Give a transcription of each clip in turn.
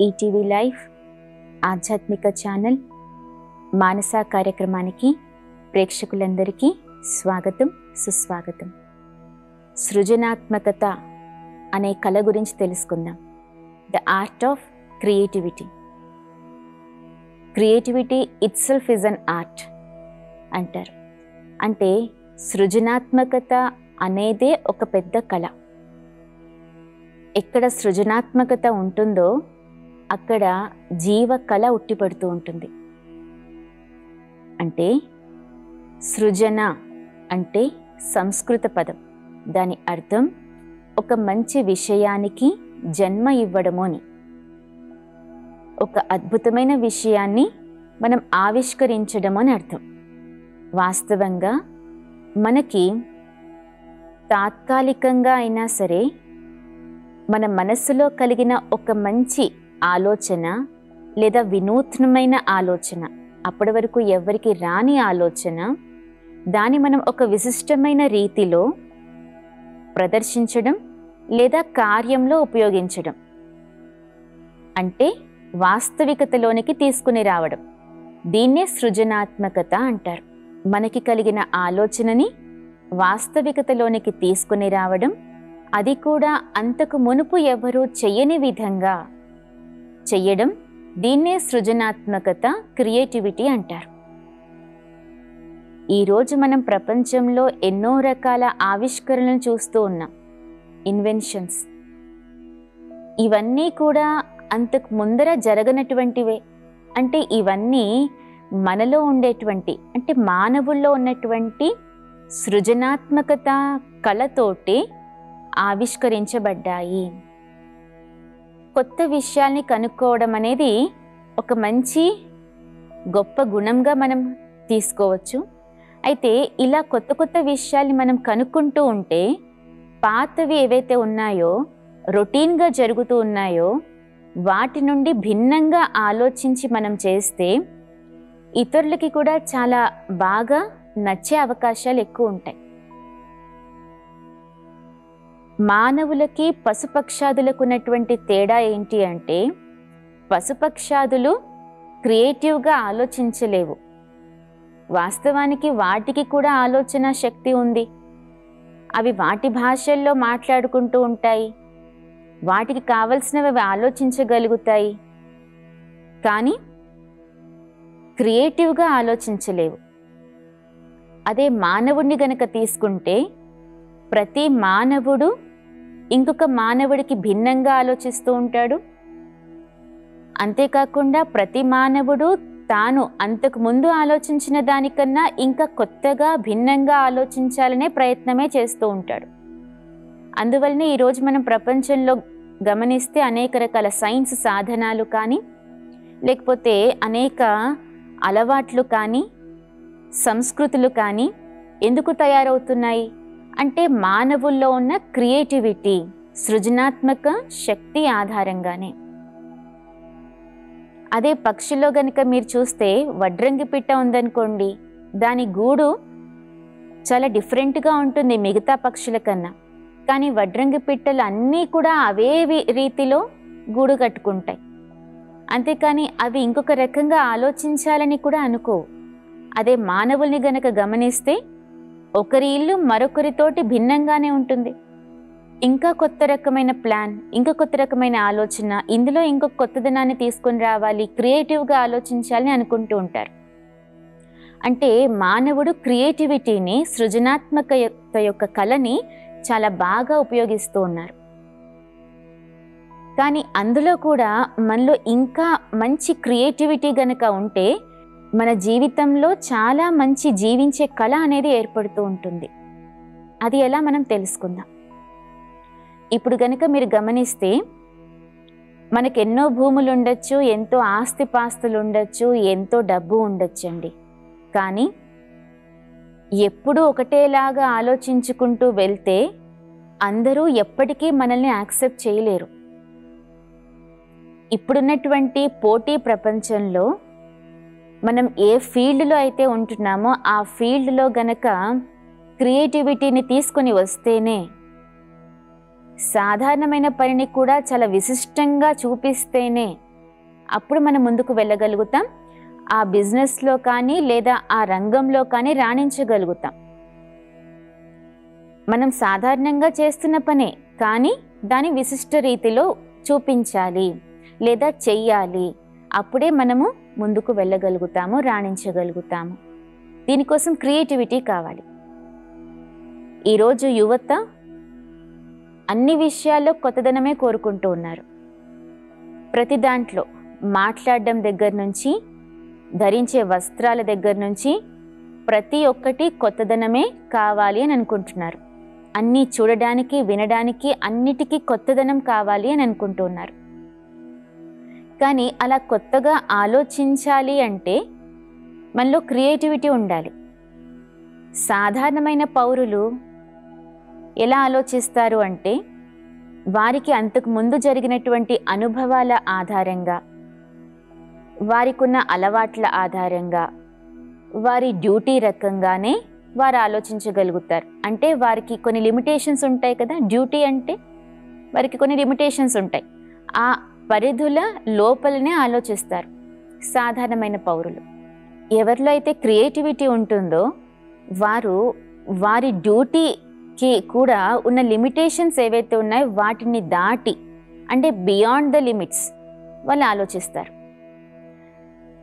ETV live ఆధ్యాత్మిక channel మానస కార్యక్రమానికి ప్రేక్షకులందరికీ స్వాగతం, సుస్వాగతం. సృజనాత్మకత అనే కళ గురించి తెలుసుకుందాం. The art of creativity. Creativity itself is an art అంటారు. అంటే సృజనాత్మకత అనేదే ఒక పెద్ద కళ. ఎక్కడ సృజనాత్మకత ఉంటుందో అక్కడ జీవ కళ ఉట్టిపడుతూ ఉంటుంది. అంటే సృజన అంటే సంస్కృత పదం. దాని అర్థం ఒక మంచి విషయానికి జన్మ ఇవ్వడము అని. ఒక అద్భుతమైన విషయాన్ని మనం ఆవిష్కరించడం అని అర్థం. వాస్తవంగా మనకి తాత్కాలికంగా అయినా సరే మన మనస్సులో కలిగిన ఒక మంచి ఆలోచన లేదా వినూత్నమైన ఆలోచన, అప్పటి వరకు ఎవరికి రాని ఆలోచన, దాన్ని మనం ఒక విశిష్టమైన రీతిలో ప్రదర్శించడం లేదా కార్యంలో ఉపయోగించడం, అంటే వాస్తవికతలోనికి తీసుకుని రావడం. దీన్నే సృజనాత్మకత అంటారు. మనకి కలిగిన ఆలోచనని వాస్తవికతలోనికి తీసుకుని రావడం, అది కూడా అంతకు మునుపు ఎవరూ చెయ్యని విధంగా చెయ్యడం, దీన్నే సృజనాత్మకత, క్రియేటివిటీ అంటారు. ఈరోజు మనం ప్రపంచంలో ఎన్నో రకాల ఆవిష్కరణలు చూస్తూ ఉన్నాం. ఇన్వెన్షన్స్. ఇవన్నీ కూడా అంతకు ముందర జరగనటువంటివే. అంటే ఇవన్నీ మనలో ఉండేటువంటి, అంటే మానవుల్లో ఉన్నటువంటి సృజనాత్మకత కళతోటి ఆవిష్కరించబడ్డాయి. కొత్త విషయాల్ని కనుక్కోవడం అనేది ఒక మంచి గొప్ప గుణంగా మనం తీసుకోవచ్చు. అయితే ఇలా కొత్త కొత్త విషయాల్ని మనం కనుక్కుంటూ ఉంటే పాతవి ఏవైతే ఉన్నాయో, రొటీన్గా జరుగుతూ ఉన్నాయో, వాటి నుండి భిన్నంగా ఆలోచించి మనం చేస్తే ఇతరులకి కూడా చాలా బాగా నచ్చే అవకాశాలు ఎక్కువ ఉంటాయి. మానవులకి పశుపక్షాదులకు ఉన్నటువంటి తేడా ఏంటి అంటే, పశుపక్షాదులు క్రియేటివ్గా ఆలోచించలేవు. వాస్తవానికి వాటికి కూడా ఆలోచన శక్తి ఉంది. అవి వాటి భాషల్లో మాట్లాడుకుంటూ ఉంటాయి. వాటికి కావలసినవి అవి ఆలోచించగలుగుతాయి. కానీ క్రియేటివ్గా ఆలోచించలేవు. అదే మానవుడిని గనక తీసుకుంటే, ప్రతి మానవుడు ఇంకొక మానవుడికి భిన్నంగా ఆలోచిస్తూ ఉంటాడు. అంతేకాకుండా ప్రతి మానవుడు తాను అంతకు ముందు ఆలోచించిన దానికన్నా ఇంకా కొత్తగా భిన్నంగా ఆలోచించాలనే ప్రయత్నమే చేస్తూ ఉంటాడు. అందువల్లనే ఈరోజు మనం ప్రపంచంలో గమనిస్తే అనేక రకాల సైన్స్ సాధనాలు కానీ, లేకపోతే అనేక అలవాట్లు కానీ, సంస్కృతులు కానీ ఎందుకు తయారవుతున్నాయి అంటే మానవుల్లో ఉన్న క్రియేటివిటీ, సృజనాత్మక శక్తి ఆధారంగానే. అదే పక్షిలో గనుక మీరు చూస్తే, వడ్రంగి పిట్ట ఉందనుకోండి, దాని గూడు చాలా డిఫరెంట్గా ఉంటుంది మిగతా పక్షుల కన్నా. కానీ వడ్రంగి పిట్టలు అన్నీ కూడా అవే రీతిలో గూడు కట్టుకుంటాయి. అంతేకాని అవి ఇంకొక రకంగా ఆలోచించాలని కూడా అనుకోవు. అదే మానవుల్ని గనక గమనిస్తే ఒకరి ఇల్లు మరొకరితోటి భిన్నంగానే ఉంటుంది. ఇంకా కొత్త రకమైన ప్లాన్, ఇంకా కొత్త రకమైన ఆలోచన, ఇందులో ఇంకొక కొత్తదనాన్ని తీసుకొని రావాలి, క్రియేటివ్గా ఆలోచించాలని అనుకుంటూ ఉంటారు. అంటే మానవుడు క్రియేటివిటీని, సృజనాత్మకత యొక్క కళని చాలా బాగా ఉపయోగిస్తూ ఉన్నారు. కానీ అందులో కూడా మనలో ఇంకా మంచి క్రియేటివిటీ గనక ఉంటే మన జీవితంలో చాలా మంచి జీవించే కళ అనేది ఏర్పడుతూ ఉంటుంది. అది ఎలా మనం తెలుసుకుందాం. ఇప్పుడు గనక మీరు గమనిస్తే, మనకు ఎన్నో భూములు ఉండొచ్చు, ఎంతో ఆస్తిపాస్తులు ఉండొచ్చు, ఎంతో డబ్బు ఉండొచ్చండి. కానీ ఎప్పుడూ ఒకటేలాగా ఆలోచించుకుంటూ వెళ్తే అందరూ ఎప్పటికీ మనల్ని యాక్సెప్ట్ చేయలేరు. ఇప్పుడున్నటువంటి పోటీ ప్రపంచంలో మనం ఏ ఫీల్డ్లో అయితే ఉంటున్నామో ఆ ఫీల్డ్లో గనక క్రియేటివిటీని తీసుకొని వస్తేనే, సాధారణమైన పనిని కూడా చాలా విశిష్టంగా చూపిస్తేనే అప్పుడు మనం ముందుకు వెళ్ళగలుగుతాం. ఆ బిజినెస్లో కానీ లేదా ఆ రంగంలో కానీ రాణించగలుగుతాం. మనం సాధారణంగా చేస్తున్న పనే, కానీ దాని విశిష్ట రీతిలో చూపించాలి లేదా చెయ్యాలి. అప్పుడే మనము ముందుకు వెళ్ళగలుగుతాము, రాణించగలుగుతాము. దీనికోసం క్రియేటివిటీ కావాలి. ఈరోజు యువత అన్ని విషయాల్లో కొత్తదనమే కోరుకుంటూ ఉన్నారు. ప్రతి దాంట్లో మాట్లాడడం దగ్గర నుంచి, ధరించే వస్త్రాల దగ్గర నుంచి ప్రతి ఒక్కటి కొత్తదనమే కావాలి అని అనుకుంటున్నారు. అన్నీ చూడడానికి, వినడానికి అన్నిటికీ కొత్తదనం కావాలి అని అనుకుంటున్నారు. కానీ అలా కొత్తగా ఆలోచించాలి అంటే మనలో క్రియేటివిటీ ఉండాలి. సాధారణమైన పౌరులు ఎలా ఆలోచిస్తారు అంటే వారికి అంతకు ముందు జరిగినటువంటి అనుభవాల ఆధారంగా, వారికున్న అలవాట్ల ఆధారంగా, వారి డ్యూటీ రకంగానే వారు ఆలోచించగలుగుతారు. అంటే వారికి కొన్ని లిమిటేషన్స్ ఉంటాయి కదా, డ్యూటీ అంటే వారికి కొన్ని లిమిటేషన్స్ ఉంటాయి. ఆ పరిధుల లోపలనే ఆలోచిస్తారు సాధారణమైన పౌరులు. ఎవరిలో అయితే క్రియేటివిటీ ఉంటుందో వారు వారి డ్యూటీకి కూడా ఉన్న లిమిటేషన్స్ ఏవైతే ఉన్నాయో వాటిని దాటి, అంటే బియాండ్ ద లిమిట్స్ వాళ్ళు ఆలోచిస్తారు.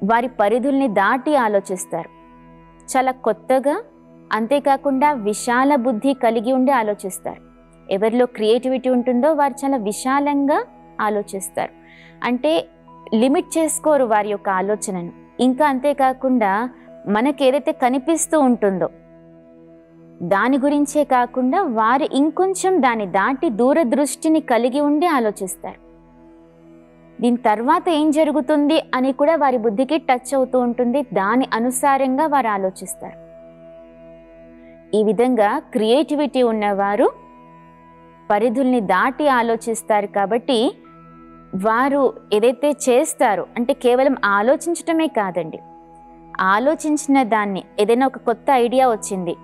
వారి పరిధుల్ని దాటి ఆలోచిస్తారు. చాలా కొత్తగా, అంతేకాకుండా విశాల బుద్ధి కలిగి ఉండి ఆలోచిస్తారు. ఎవరిలో క్రియేటివిటీ ఉంటుందో వారు చాలా విశాలంగా ఆలోచిస్తారు. అంటే లిమిట్ చేసుకోరు వారి యొక్క ఆలోచనను. ఇంకా అంతేకాకుండా మనకు ఏదైతే కనిపిస్తూ ఉంటుందో దాని గురించే కాకుండా వారు ఇంకొంచెం దాన్ని దాటి దూరదృష్టిని కలిగి ఉండి ఆలోచిస్తారు. దీని తర్వాత ఏం జరుగుతుంది అని కూడా వారి బుద్ధికి టచ్ అవుతూ ఉంటుంది. దాని అనుసారంగా వారు ఆలోచిస్తారు. ఈ విధంగా క్రియేటివిటీ ఉన్నవారు పరిధుల్ని దాటి ఆలోచిస్తారు. కాబట్టి వారు ఏదైతే చేస్తారో, అంటే కేవలం ఆలోచించటమే కాదండి, ఆలోచించిన దాన్ని ఏదైనా ఒక కొత్త ఐడియా వచ్చింది,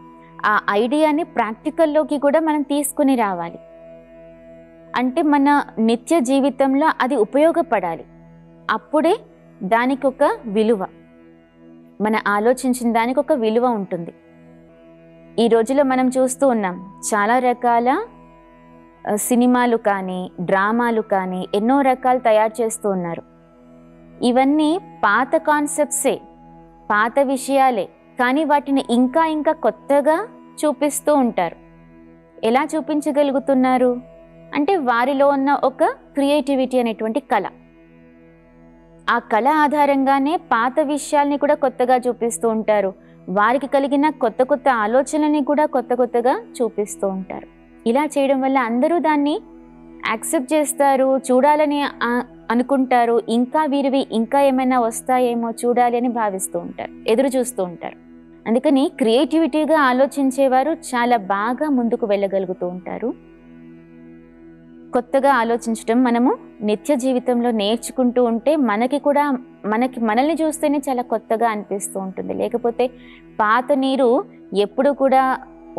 ఆ ఐడియాని ప్రాక్టికల్లోకి కూడా మనం తీసుకుని రావాలి. అంటే మన నిత్య జీవితంలో అది ఉపయోగపడాలి. అప్పుడే దానికి ఒక విలువ, మన ఆలోచించిన దానికి ఒక విలువ ఉంటుంది. ఈ రోజులో మనం చూస్తూ ఉన్నాం చాలా రకాల సినిమాలు కానీ డ్రామాలు కానీ ఎన్నో రకాలు తయారు చేస్తూ ఉన్నారు. ఇవన్నీ పాత కాన్సెప్ట్సే, పాత విషయాలే, కానీ వాటిని ఇంకా ఇంకా కొత్తగా చూపిస్తూ ఉంటారు. ఎలా చూపించగలుగుతున్నారు అంటే వారిలో ఉన్న ఒక క్రియేటివిటీ అనేటువంటి కళ. ఆ కళ ఆధారంగానే పాత విషయాల్ని కూడా కొత్తగా చూపిస్తూ ఉంటారు. వారికి కలిగిన కొత్త కొత్త ఆలోచనల్ని కూడా కొత్త కొత్తగా చూపిస్తూ ఉంటారు. ఇలా చేయడం వల్ల అందరూ దాన్ని యాక్సెప్ట్ చేస్తారు, చూడాలని అనుకుంటారు. ఇంకా వీరివి ఇంకా ఏమైనా వస్తాయేమో చూడాలి అని భావిస్తూ ఉంటారు, ఎదురు చూస్తూ ఉంటారు. అందుకని క్రియేటివిటీగా ఆలోచించేవారు చాలా బాగా ముందుకు వెళ్ళగలుగుతూ ఉంటారు. కొత్తగా ఆలోచించడం మనము నిత్య జీవితంలో నేర్చుకుంటూ ఉంటే మనల్ని చూస్తేనే చాలా కొత్తగా అనిపిస్తూ ఉంటుంది. లేకపోతే పాత నీరు ఎప్పుడు కూడా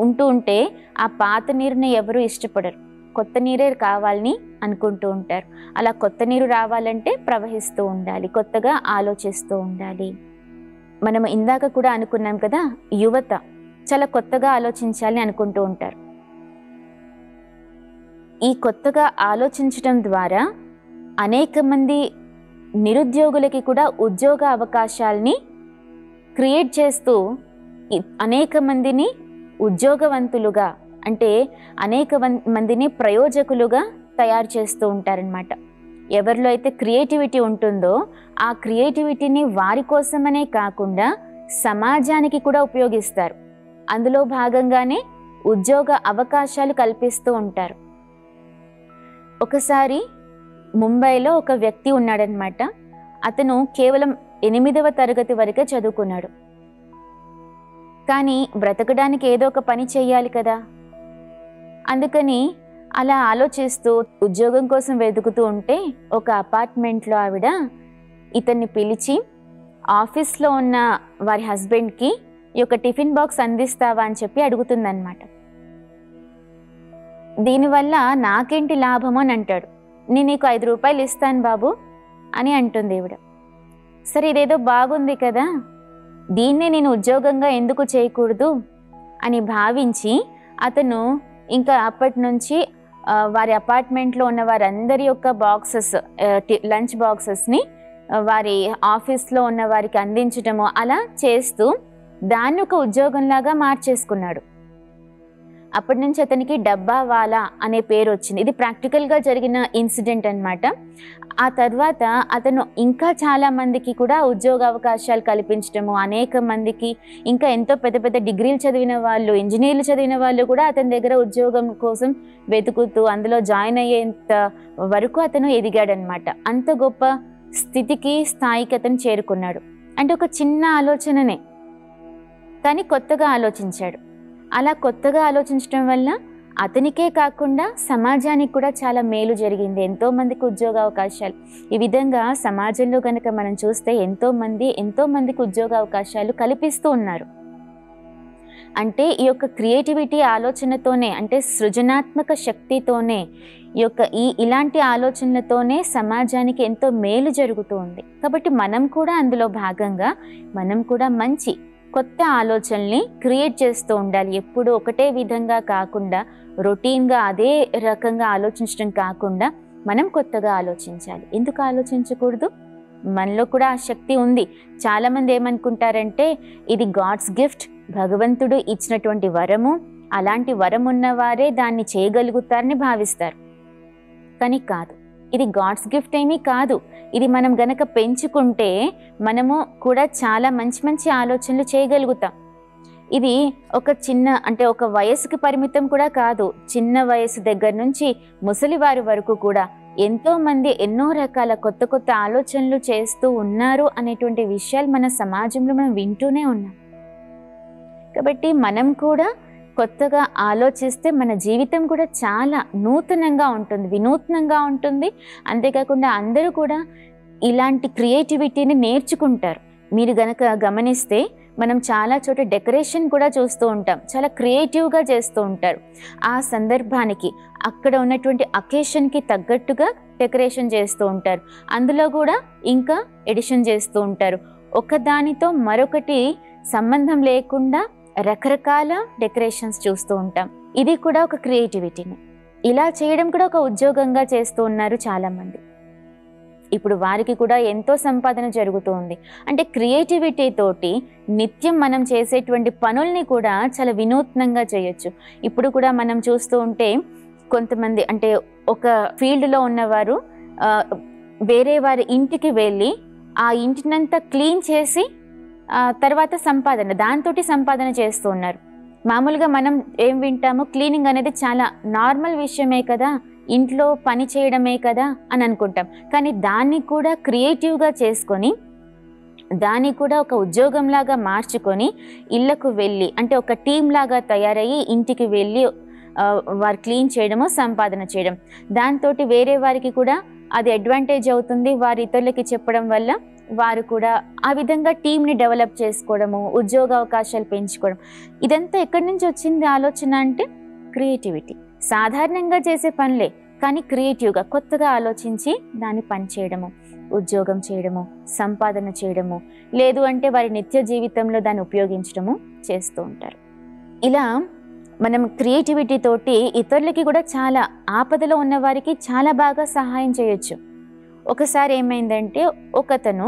ఉంటూ ఉంటే ఆ పాత నీరుని ఎవరు ఇష్టపడరు, కొత్త నీరే కావాలని అనుకుంటూ ఉంటారు. అలా కొత్త నీరు రావాలంటే ప్రవహిస్తూ ఉండాలి, కొత్తగా ఆలోచిస్తూ ఉండాలి. మనం ఇందాక కూడా అనుకున్నాం కదా, యువత చాలా కొత్తగా ఆలోచించాలని అనుకుంటూ ఉంటారు. ఈ కొత్తగా ఆలోచించడం ద్వారా అనేక మంది నిరుద్యోగులకి కూడా ఉద్యోగ అవకాశాలని క్రియేట్ చేస్తూ అనేక మందిని ఉద్యోగవంతులుగా, అంటే అనేక మందిని ప్రయోజకులుగా తయారు చేస్తూ ఉంటారనమాట. ఎవరిలో అయితే క్రియేటివిటీ ఉంటుందో ఆ క్రియేటివిటీని వారి కోసమనే కాకుండా సమాజానికి కూడా ఉపయోగిస్తారు. అందులో భాగంగానే ఉద్యోగ అవకాశాలు కల్పిస్తూ ఉంటారు. ఒకసారి ముంబైలో ఒక వ్యక్తి ఉన్నాడనమాట. అతను కేవలం 8వ తరగతి వరకే చదువుకున్నాడు. కానీ బ్రతకడానికి ఏదో ఒక పని చెయ్యాలి కదా. అందుకని అలా ఆలోచిస్తూ ఉద్యోగం కోసం వెతుకుతూ ఉంటే ఒక అపార్ట్మెంట్లో ఆవిడ ఇతన్ని పిలిచి ఆఫీస్లో ఉన్న వారి హస్బెండ్కి ఈ యొక్క టిఫిన్ బాక్స్ అందిస్తావా అని చెప్పి అడుగుతుందన్నమాట. దీనివల్ల నాకేంటి లాభము అని అంటాడు. నేను నీకు 5 రూపాయలు ఇస్తాను బాబు, అని అంటుంది ఈవిడ. సరే ఇదేదో బాగుంది కదా, దీన్నే నేను ఉద్యోగంగా ఎందుకు చేయకూడదు అని భావించి అతను ఇంకా అప్పటి నుంచి వారి అపార్ట్మెంట్లో ఉన్న వారందరి యొక్క బాక్సెస్, లంచ్ బాక్సెస్ని వారి ఆఫీస్లో ఉన్న వారికి అందించటము అలా చేస్తూ దాన్ని ఒక ఉద్యోగంలాగా మార్చేసుకున్నాడు. అప్పటి నుంచి అతనికి డబ్బావాలా అనే పేరు వచ్చింది. ఇది ప్రాక్టికల్గా జరిగిన ఇన్సిడెంట్ అన్నమాట. ఆ తర్వాత అతను ఇంకా చాలా మందికి కూడా ఉద్యోగ అవకాశాలు కల్పించడము, అనేక మందికి ఇంకా ఎంతో పెద్ద పెద్ద డిగ్రీలు చదివిన వాళ్ళు, ఇంజనీర్లు చదివిన వాళ్ళు కూడా అతని దగ్గర ఉద్యోగం కోసం వెతుకుతూ అందులో జాయిన్ అయ్యేంత వరకు అతను ఎదిగాడనమాట. అంత గొప్ప స్థితికి, స్థాయికి అతను చేరుకున్నాడు. అంటే ఒక చిన్న ఆలోచననే, కానీ కొత్తగా ఆలోచించాడు. అలా కొత్తగా ఆలోచించడం వల్ల అతనికే కాకుండా సమాజానికి కూడా చాలా మేలు జరిగింది. ఎంతోమందికి ఉద్యోగ అవకాశాలు. ఈ విధంగా సమాజంలో కనుక మనం చూస్తే ఎంతోమందికి ఉద్యోగ అవకాశాలు కల్పిస్తూ ఉన్నారు. అంటే ఈ యొక్క క్రియేటివిటీ ఆలోచనతోనే, అంటే సృజనాత్మక శక్తితోనే, ఇలాంటి ఆలోచనలతోనే సమాజానికి ఎంతో మేలు జరుగుతూ ఉంది. కాబట్టి మనం కూడా అందులో భాగంగా మనం కూడా మంచి కొత్త ఆలోచనల్ని క్రియేట్ చేస్తూ ఉండాలి. ఎప్పుడు ఒకటే విధంగా కాకుండా, రొటీన్గా అదే రకంగా ఆలోచించడం కాకుండా మనం కొత్తగా ఆలోచించాలి. ఎందుకు ఆలోచించకూడదు? మనలో కూడా ఆ శక్తి ఉంది. చాలామంది ఏమనుకుంటారంటే ఇది గాడ్స్ గిఫ్ట్, భగవంతుడు ఇచ్చినటువంటి వరము, అలాంటి వరం ఉన్నవారే దాన్ని చేయగలుగుతారని భావిస్తారు. కానీ కాదు, ఇది గాడ్స్ గిఫ్ట్ ఏమీ కాదు. ఇది మనం గనక పెంచుకుంటే మనము కూడా చాలా మంచి మంచి ఆలోచనలు చేయగలుగుతాం. ఇది ఒక వయసుకి పరిమితం కూడా కాదు. చిన్న వయసు దగ్గర నుంచి ముసలివారి వరకు కూడా ఎంతోమంది ఎన్నో రకాల కొత్త కొత్త ఆలోచనలు చేస్తూ ఉన్నారు అనేటువంటి విషయాలు మన సమాజంలో మనం వింటూనే ఉన్నాం. కాబట్టి మనం కూడా కొత్తగా ఆలోచిస్తే మన జీవితం కూడా చాలా నూతనంగా ఉంటుంది, వినూత్నంగా ఉంటుంది. అంతేకాకుండా అందరూ కూడా ఇలాంటి క్రియేటివిటీని నేర్చుకుంటారు. మీరు గనక గమనిస్తే మనం చాలా చోట డెకరేషన్ కూడా చూస్తూ ఉంటాం. చాలా క్రియేటివ్గా చేస్తూ ఉంటారు. ఆ సందర్భానికి, అక్కడ ఉన్నటువంటి అకేషన్కి తగ్గట్టుగా డెకరేషన్ చేస్తూ ఉంటారు. అందులో కూడా ఇంకా ఎడిషన్ చేస్తూ ఉంటారు. ఒకదానితో మరొకటి సంబంధం లేకుండా రకరకాల డెకరేషన్స్ చూస్తూ ఉంటాం. ఇది కూడా ఒక క్రియేటివిటీని. ఇలా చేయడం కూడా ఒక ఉద్యోగంగా చేస్తూ ఉన్నారు చాలామంది. ఇప్పుడు వారికి కూడా ఎంతో సంపాదన జరుగుతూ ఉంది. అంటే క్రియేటివిటీ తోటి నిత్యం మనం చేసేటువంటి పనుల్ని కూడా చాలా వినూత్నంగా చేయొచ్చు. ఇప్పుడు కూడా మనం చూస్తూ ఉంటే కొంతమంది, అంటే ఒక ఫీల్డ్లో ఉన్నవారు వేరే వారి ఇంటికి వెళ్ళి ఆ ఇంటినంతా క్లీన్ చేసి తర్వాత దాంతో సంపాదన చేస్తూ ఉన్నారు. మామూలుగా మనం ఏం వింటాము, క్లీనింగ్ అనేది చాలా నార్మల్ విషయమే కదా, ఇంట్లో పని చేయడమే కదా అని అనుకుంటాం. కానీ దాన్ని కూడా క్రియేటివ్గా చేసుకొని, దాన్ని కూడా ఒక ఉద్యోగంలాగా మార్చుకొని ఇళ్లకు వెళ్ళి, అంటే ఒక టీం లాగా తయారయ్యి ఇంటికి వెళ్ళి వారు క్లీన్ చేయడము, సంపాదన చేయడం, దాంతో వేరే వారికి కూడా అది అడ్వాంటేజ్ అవుతుంది. వారి ఇతరులకి చెప్పడం వల్ల వారు కూడా ఆ విధంగా టీంని డెవలప్ చేసుకోవడము, ఉద్యోగ అవకాశాలు పెంచుకోవడం. ఇదంతా ఎక్కడి నుంచి వచ్చింది ఆలోచన అంటే క్రియేటివిటీ. సాధారణంగా చేసే పనులే, కానీ క్రియేటివ్గా కొత్తగా ఆలోచించి దాన్ని పని చేయడము, ఉద్యోగం చేయడము, సంపాదన చేయడము, లేదు అంటే వారి నిత్య జీవితంలో దాన్ని ఉపయోగించడము చేస్తూ ఉంటారు. ఇలా మనం క్రియేటివిటీ తోటి ఇతరులకి కూడా చాలా ఆపదలో ఉన్న వారికి చాలా బాగా సహాయం చేయొచ్చు. ఒకసారి ఏమైందంటే, ఒకతను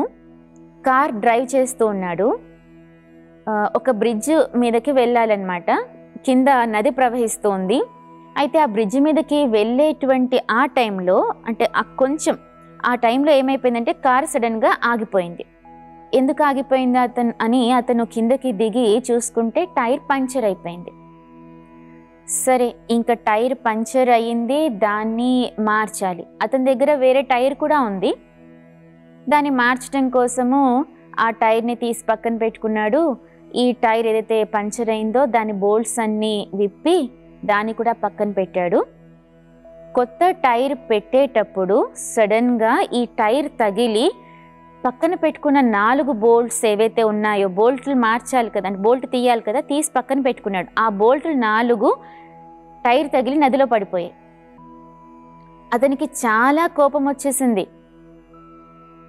కార్ డ్రైవ్ చేస్తూ ఉన్నాడు. ఒక బ్రిడ్జ్ మీదకి వెళ్ళాలన్నమాట. కింద నది ప్రవహిస్తుంది. అయితే ఆ బ్రిడ్జ్ మీదకి వెళ్ళేటువంటి ఆ టైంలో, అంటే ఆ టైంలో ఏమైపోయిందంటే కార్ సడన్గా ఆగిపోయింది. ఎందుకు ఆగిపోయింది అతను కిందకి దిగి చూసుకుంటే టైర్ పంక్చర్ అయిపోయింది. సరే, ఇంకా టైర్ పంక్చర్ అయ్యింది, దాన్ని మార్చాలి. అతని దగ్గర వేరే టైర్ కూడా ఉంది. దాన్ని మార్చడం కోసము ఆ టైర్ని తీసి పక్కన పెట్టుకున్నాడు. ఈ టైర్ ఏదైతే పంక్చర్ అయిందో దాని బోల్ట్స్ అన్నీ విప్పి దాన్ని కూడా పక్కన పెట్టాడు. కొత్త టైర్ పెట్టేటప్పుడు సడన్గా ఈ టైర్ తగిలి పక్కన పెట్టుకున్న 4 బోల్ట్స్ ఏవైతే ఉన్నాయో, బోల్ట్లు మార్చాలి కదా, అంటే బోల్ట్ తీయాలి కదా, తీసి పక్కన పెట్టుకున్నాడు. ఆ బోల్ట్లు 4 టైర్ తగిలి నదిలో పడిపోయాయి. అతనికి చాలా కోపం వచ్చేసింది.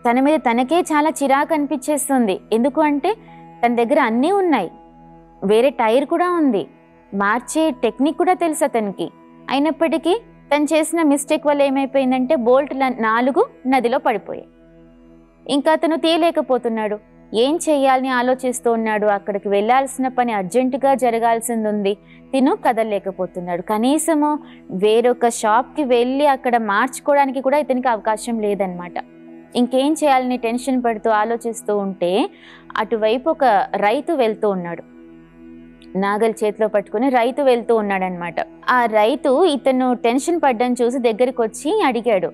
తన మీద తనకే చాలా చిరాకు అనిపించేస్తుంది. ఎందుకు అంటే తన దగ్గర అన్నీ ఉన్నాయి, వేరే టైర్ కూడా ఉంది, మార్చే టెక్నిక్ కూడా తెలుసు అతనికి. అయినప్పటికీ తను చేసిన మిస్టేక్ వల్ల ఏమైపోయిందంటే బోల్ట్ 4 నదిలో పడిపోయాయి. ఇంకా అతను తీయలేకపోతున్నాడు. ఏం చెయ్యాలని ఆలోచిస్తూ ఉన్నాడు. అక్కడికి వెళ్ళాల్సిన పని అర్జెంటుగా జరగాల్సింది ఉంది. తిను కదలలేకపోతున్నాడు. కనీసము వేరొక షాప్కి వెళ్ళి అక్కడ మార్చుకోవడానికి కూడా ఇతనికి అవకాశం లేదనమాట. ఇంకేం చేయాలని టెన్షన్ పడుతూ ఆలోచిస్తూ ఉంటే అటువైపు ఒక రైతు వెళ్తూ ఉన్నాడు. నాగలి చేతిలో పట్టుకుని రైతు వెళ్తూ ఉన్నాడనమాట. ఆ రైతు ఇతను టెన్షన్ పడ్డం చూసి దగ్గరికి వచ్చి అడిగాడు,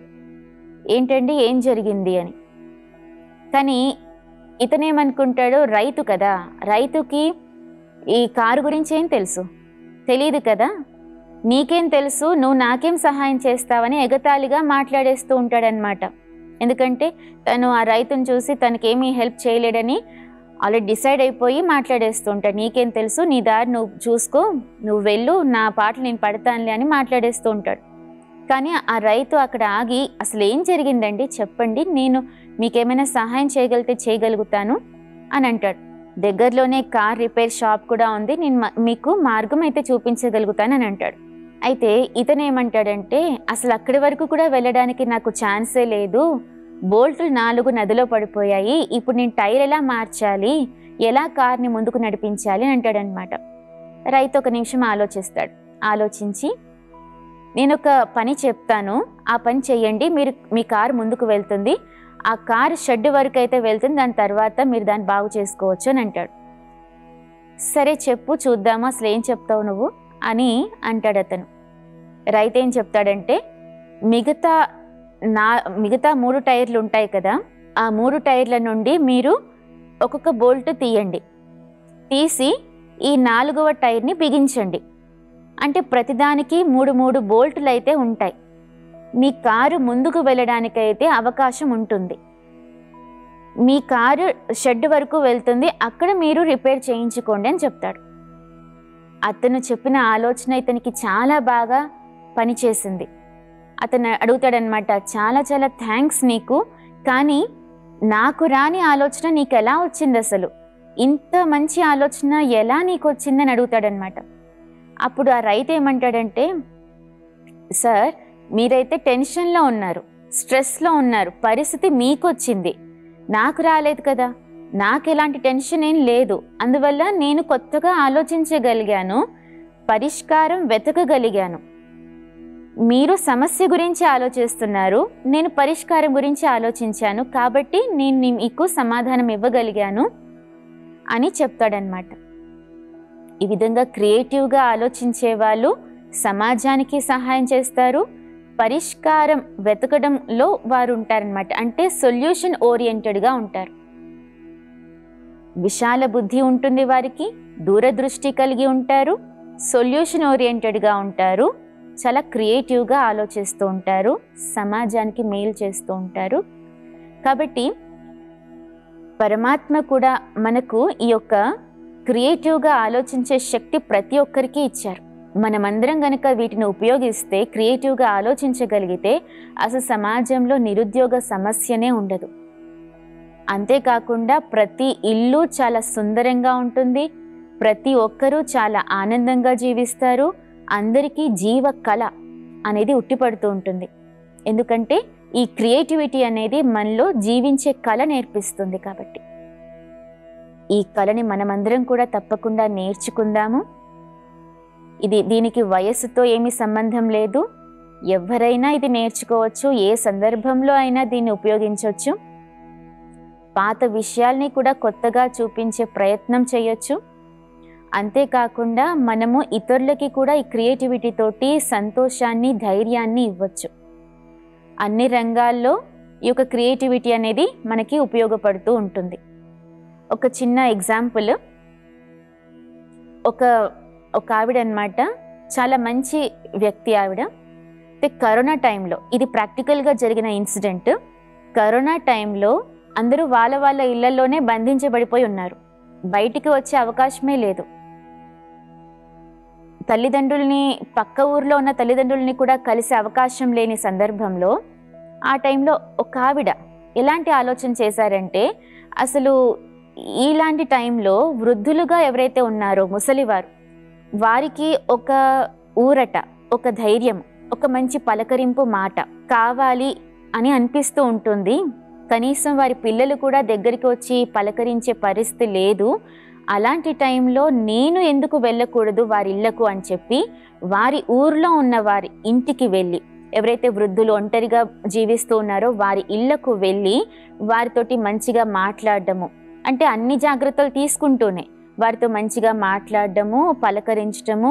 ఏంటండి ఏం జరిగింది అని. కానీ ఇతనేమనుకుంటాడు, రైతు కదా, రైతుకి ఈ కారు గురించి ఏం తెలుసు, తెలియదు కదా, నీకేం తెలుసు, నువ్వు నాకేం సహాయం చేస్తావని ఎగతాళిగా మాట్లాడేస్తూ ఉంటాడనమాట. ఎందుకంటే తను ఆ రైతుని చూసి తనకేమీ హెల్ప్ చేయలేడని ఆల్రెడీ డిసైడ్ అయిపోయి మాట్లాడేస్తూ ఉంటాడు. నీకేం తెలుసు, నీ దారి నువ్వు చూసుకో, నువ్వు వెళ్ళు, నా పాటలు నేను పడతానులే అని మాట్లాడేస్తూ ఉంటాడు. కానీ ఆ రైతు అక్కడ ఆగి, అసలు ఏం జరిగిందండి చెప్పండి, నేను మీకేమైనా సహాయం చేయగలిగితే చేయగలుగుతాను అని అంటాడు. దగ్గరలోనే కార్ రిపేర్ షాప్ కూడా ఉంది, నేను మీకు మార్గం అయితే చూపించగలుగుతాను అని అంటాడు. అయితే ఇతను ఏమంటాడంటే, అసలు అక్కడి వరకు కూడా వెళ్ళడానికి నాకు ఛాన్సే లేదు, బోల్ట్లు 4 నదిలో పడిపోయాయి, ఇప్పుడు నేను టైర్ ఎలా మార్చాలి, ఎలా కార్ని ముందుకు నడిపించాలి అని అంటాడనమాట. రైతు ఒక నిమిషం ఆలోచిస్తాడు. ఆలోచించి, నేను ఒక పని చెప్తాను, ఆ పని చెయ్యండి, మీ కారు ముందుకు వెళ్తుంది, ఆ కారు షెడ్ వరకు అయితే వెళ్తుంది, దాని తర్వాత మీరు దాన్ని బాగు చేసుకోవచ్చు అని అంటాడు. సరే చెప్పు చూద్దాము, అసలు ఏం చెప్తావు నువ్వు అని అంటాడు అతను. రైతు ఏం చెప్తాడంటే, మిగతా 3 టైర్లు ఉంటాయి కదా, ఆ 3 టైర్ల నుండి మీరు ఒక్కొక్క బోల్ట్ తీయండి, తీసి ఈ 4వ టైర్ని బిగించండి. అంటే ప్రతిదానికి 3 బోల్టులు అయితే ఉంటాయి. మీ కారు ముందుకు వెళ్ళడానికైతే అవకాశం ఉంటుంది. మీ కారు షెడ్ వరకు వెళ్తుంది, అక్కడ మీరు రిపేర్ చేయించుకోండి అని చెప్తాడు. అతను చెప్పిన ఆలోచన ఇతనికి చాలా బాగా పనిచేసింది. అతను అడుగుతాడనమాట, చాలా చాలా థ్యాంక్స్ నీకు, కానీ నాకు రాని ఆలోచన నీకు ఎలా వచ్చింది, అసలు ఇంత మంచి ఆలోచన ఎలా నీకు వచ్చిందని అడుగుతాడనమాట. అప్పుడు ఆ రైతు ఏమంటాడంటే, సార్ మీరైతే టెన్షన్లో ఉన్నారు, స్ట్రెస్లో ఉన్నారు, పరిస్థితి మీకు వచ్చింది, నాకు రాలేదు కదా, నాకు ఎలాంటి టెన్షన్ ఏం లేదు, అందువల్ల నేను కొత్తగా ఆలోచించగలిగాను, పరిష్కారం వెతకగలిగాను. మీరు సమస్య గురించి ఆలోచిస్తున్నారు, నేను పరిష్కారం గురించి ఆలోచించాను, కాబట్టి నేను మీకు సమాధానం ఇవ్వగలిగాను అని చెప్తాడనమాట. ఈ విధంగా క్రియేటివ్గా ఆలోచించే వాళ్ళు సమాజానికి సహాయం చేస్తారు, పరిష్కారం వెతకడంలో వారు ఉంటారనమాట. అంటే సొల్యూషన్ ఓరియంటెడ్గా ఉంటారు. విశాల బుద్ధి ఉంటుంది వారికి, దూరదృష్టి కలిగి ఉంటారు, సొల్యూషన్ ఓరియంటెడ్గా ఉంటారు, చాలా క్రియేటివ్గా ఆలోచిస్తూ ఉంటారు, సమాజానికి మేలు చేస్తూ ఉంటారు. కాబట్టి పరమాత్మ కూడా మనకు ఈ యొక్క క్రియేటివ్గా ఆలోచించే శక్తి ప్రతి ఒక్కరికి ఇచ్చారు. మనమందరం గనక వీటిని ఉపయోగిస్తే, క్రియేటివ్గా ఆలోచించగలిగితే అసలు సమాజంలో నిరుద్యోగ సమస్యనే ఉండదు. అంతేకాకుండా ప్రతి ఇల్లు చాలా సుందరంగా ఉంటుంది, ప్రతి ఒక్కరూ చాలా ఆనందంగా జీవిస్తారు, అందరికీ జీవ కళ అనేది ఉట్టిపడుతూ ఉంటుంది. ఎందుకంటే ఈ క్రియేటివిటీ అనేది మనలో జీవించే కళ నేర్పిస్తుంది. కాబట్టి ఈ కళని మనమందరం కూడా తప్పకుండా నేర్చుకుందాము. దీనికి వయస్సుతో ఏమీ సంబంధం లేదు, ఎవరైనా ఇది నేర్చుకోవచ్చు, ఏ సందర్భంలో అయినా దీన్ని ఉపయోగించవచ్చు. పాత విషయాల్ని కూడా కొత్తగా చూపించే ప్రయత్నం చేయొచ్చు. అంతేకాకుండా మనము ఇతరులకి కూడా ఈ క్రియేటివిటీ తోటి సంతోషాన్ని, ధైర్యాన్ని ఇవ్వచ్చు. అన్ని రంగాల్లో ఈ యొక్క క్రియేటివిటీ అనేది మనకి ఉపయోగపడుతూ ఉంటుంది. ఒక చిన్న ఎగ్జాంపుల్, ఒక ఆవిడ అన్నమాట, చాలా మంచి వ్యక్తి ఆవిడ. కరోనా టైంలో, ఇది ప్రాక్టికల్గా జరిగిన ఇన్సిడెంట్. కరోనా టైంలో అందరూ వాళ్ళ ఇళ్లలోనే బంధించబడిపోయి ఉన్నారు, బయటికి వచ్చే అవకాశమే లేదు. తల్లిదండ్రుల్ని, పక్క ఊర్లో ఉన్న తల్లిదండ్రుల్ని కూడా కలిసే అవకాశం లేని సందర్భంలో ఆ టైంలో ఒక ఆవిడ ఎలాంటి ఆలోచన చేశారంటే, అసలు ఇలాంటి టైంలో వృద్ధులుగా ఎవరైతే ఉన్నారో ముసలివారు, వారికి ఒక ఊరట, ఒక ధైర్యం, ఒక మంచి పలకరింపు మాట కావాలి అని అనిపిస్తూ ఉంటుంది. కనీసం వారి పిల్లలు కూడా దగ్గరికి వచ్చి పలకరించే పరిస్థితి లేదు. అలాంటి టైంలో నేను ఎందుకు వెళ్ళకూడదు వారి ఇళ్లకు అని చెప్పి వారి ఊర్లో ఉన్న వారి ఇంటికి వెళ్ళి, ఎవరైతే వృద్ధులు ఒంటరిగా జీవిస్తూ ఉన్నారో వారి ఇళ్లకు వెళ్ళి వారితోటి మంచిగా మాట్లాడడము, అంటే అన్ని జాగ్రత్తలు తీసుకుంటూనే వారితో మంచిగా మాట్లాడడము, పలకరించడము,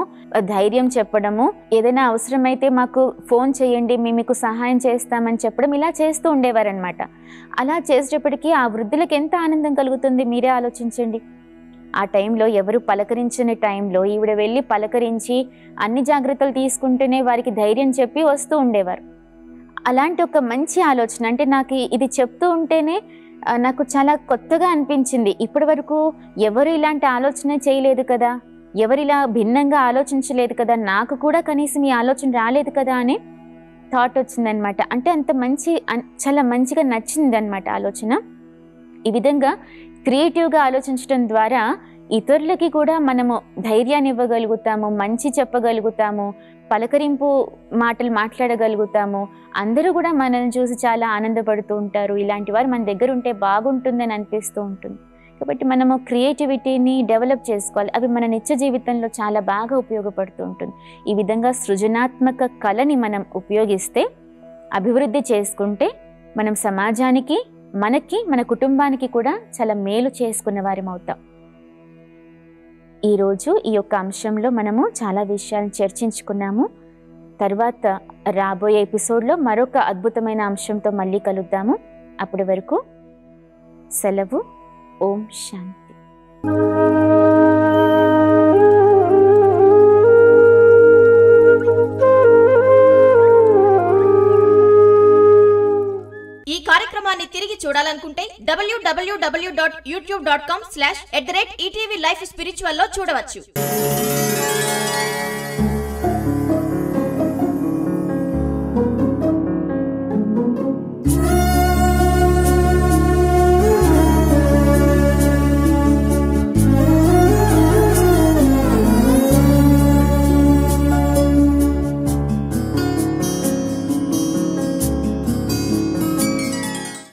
ధైర్యం చెప్పడము, ఏదైనా అవసరమైతే మాకు ఫోన్ చేయండి, మేము మీకు సహాయం చేస్తామని చెప్పడం, ఇలా చేస్తూ ఉండేవారనమాట. అలా చేసేటప్పటికీ ఆ వృద్ధులకు ఎంత ఆనందం కలుగుతుంది మీరే ఆలోచించండి. ఆ టైంలో ఎవరు పలకరించిన టైంలో ఈవిడ వెళ్ళి పలకరించి అన్ని జాగ్రత్తలు తీసుకుంటూనే వారికి ధైర్యం చెప్పి వస్తూ ఉండేవారు. అలాంటి ఒక మంచి ఆలోచన, అంటే నాకు ఇది చెప్తూ ఉంటేనే నాకు చాలా కొత్తగా అనిపించింది. ఇప్పటి వరకు ఎవరు ఇలాంటి ఆలోచన చేయలేదు కదా, ఎవరు ఇలా భిన్నంగా ఆలోచించలేదు కదా, నాకు కూడా కనీసం ఈ ఆలోచన రాలేదు కదా అని థాట్ వచ్చిందనమాట. అంటే అంత మంచి, చాలా మంచిగా నచ్చింది అనమాట ఆలోచన. ఈ విధంగా క్రియేటివ్గా ఆలోచించడం ద్వారా ఇతరులకి కూడా మనము ధైర్యాన్ని ఇవ్వగలుగుతాము, మంచి చెప్పగలుగుతాము, పలకరింపు మాటలు మాట్లాడగలుగుతాము. అందరూ కూడా మనల్ని చూసి చాలా ఆనందపడుతూ ఉంటారు. ఇలాంటి వారు మన దగ్గర ఉంటే బాగుంటుందని అనిపిస్తూ ఉంటుంది. కాబట్టి మనము క్రియేటివిటీని డెవలప్ చేసుకోవాలి. అవి మన నిత్య జీవితంలో చాలా బాగా ఉపయోగపడుతూ ఉంటుంది. ఈ విధంగా సృజనాత్మక కళని మనం ఉపయోగిస్తే, అభివృద్ధి చేసుకుంటే మనం సమాజానికి, మనకి, మన కుటుంబానికి కూడా చాలా మేలు చేసుకున్న వారం అవుతాం. ఈరోజు ఈ యొక్క అంశంలో మనము చాలా విషయాలను చర్చించుకున్నాము. తర్వాత రాబోయే ఎపిసోడ్లో మరొక అద్భుతమైన అంశంతో మళ్ళీ కలుద్దాము. అప్పటి వరకు సెలవు. ఓం శాంతి. ఈ కార్యక్రమాన్ని తిరిగి చూడాలనుకుంటే www.youtube.com/@ETV Life Spiritual లో చూడవచ్చు.